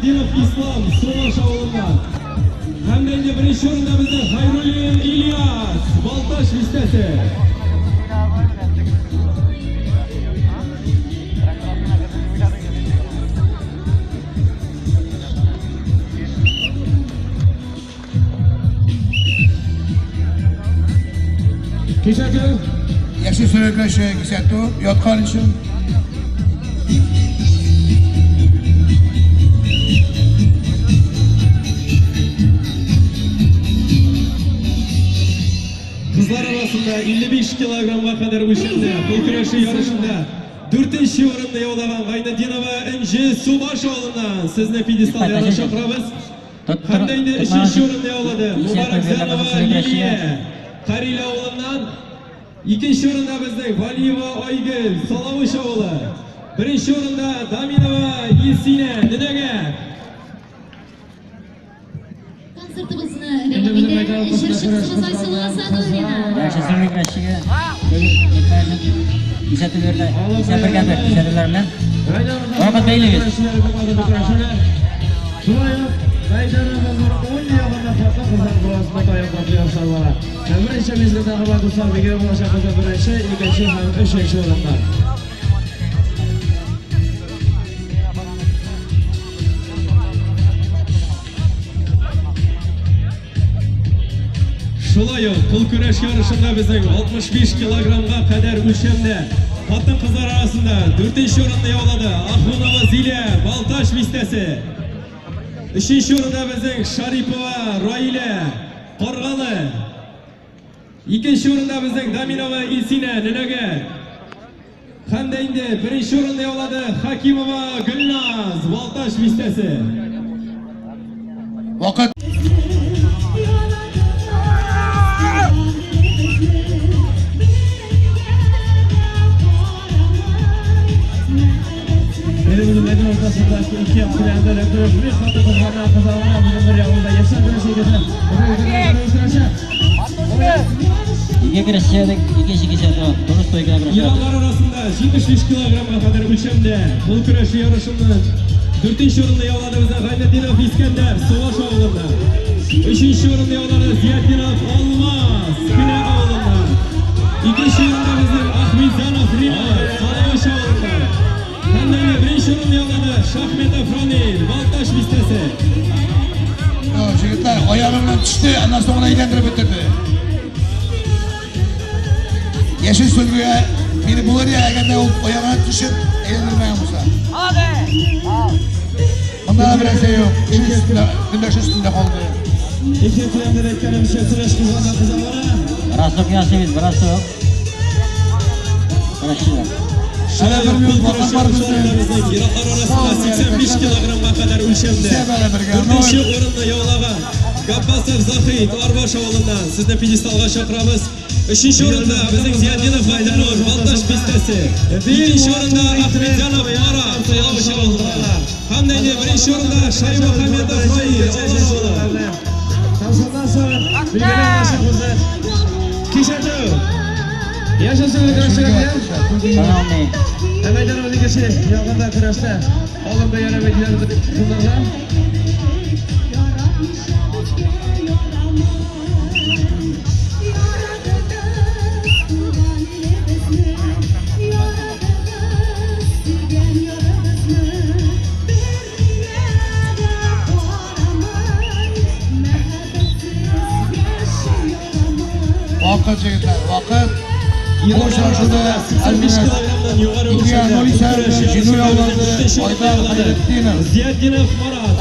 Ziyaddinov Islom So'rosh ovuldan. Hamda endi birinchi o'rinda bizning Xayrulin Ilyas Baltosh listasi. Kechagi Yaxshi so'raklashi Gisato yotqan uchun qizlar orasida 55 kilogramga qadar o'shanda qo'l kurashi yarışında 4-chi o'rinni egallagan G'aynadinova Inji Subash o'g'lidan sizni pidestalga chaqiramiz. Hamda endi 3-chi o'rinni egalladi Muborak Zanova Liliya Qarila o'g'lidan. 2-chi o'rinda bizning Valiyeva Oygul Salomush o'g'li. 1-chi o'rinda Daminova Yesina Ninaga. Konsertimizni endi shirshimiz Aysel Asadovina. Yaxshi so'rashiga Gisato berdi. Gisato berdi. Gisato bilan Muhammad Beyliyev. Birinchi mezgilda xabar do'stlar birga boshqa qilgan birinchi, ikkinchi ham 3-chi o'rinda. Shulayoq qo'l kurash yarışında bizning 65 kilogramga qadar o'lchamda xotin qizlar orasida 4-chi o'rinni egalladi Ahunova Ziliya Baltosh listasi. 3-chi o'rinda bizning Sharipova Roila Qorg'ali. 2-chi o'rinda bizning Daminova Isina Ninaga. Hamda endi 1-chi o'rinni egalladi Hakimova Gulnaz Baltosh listasi. vaqt Elimizin meydan ortasındaki iki yapılarında rektörü bir katı kızlarına kazanına bizim bir yavruda yaşam bir şeyden. İki kırışçıda iki Gisato. Doğru söylüyor. İranlar arasında 75 kilogramga kadar ölçemde qo'l kurashi yarışında 4-chi o'rinni egalladı bizning G'aynadinov Iskandar So'rosh o'g'lidan. 3-chi o'rinni egalladı Ziyaddinov Olmaz Kina o'g'lidan. 2-chi o'rinda bizning Ahmedzanov Rima Salomush o'g'lidan. Hamda 1-chi o'rinni egalladı Shahmetov Ronil Baltosh listasi. Yigitlar oyog'i bilan tushdi, andan so'ng aylantirib o'tdi. Yashil so'lguga biri bo'lar ya, agarda oyog'idan tushib aylantirmagan bo'lsa. Bundan bir narsa yo'q. Kundosh ustida qoldi. İki kıyamda reklamı şaşırış kızlarına kızanlara. Brasok Yasevit, Brasok. Brasok. Şöyle bir kuraşı yarışlarımızda Iraklar arasında 85 kilogramga kadar ölçemde 4-chi o'rinni egallagan Gabbasov Zahid Arbosh o'g'lidan sizni pidestalga chaqiramiz. 3-chi o'rinda bizning Ziyaddinov Haydarov Baltosh listasi. 2-chi o'rinda Ahmedzanov Yara Salomush o'g'lidan. Hamda 1-chi o'rinda Shaybo Hamedov Royi o'g'li. Tavsiyadan so'ng birgalikda mashg'ullar. Kechadi. Yaşasın arkadaşlar. Salomni. Meydan o'rnigacha yaqinda kurashda oldinda yana beklar qildilar. Vaqt yigitlar, vaqt. İranlar arasında 85 kilogramdan yuqori İki o'lchamda Anoli kurash Jinuy yarışlarida avlodi 4-chi o'rinni Oydar egalladı. Xayriddinov. Ziyaddinov Murat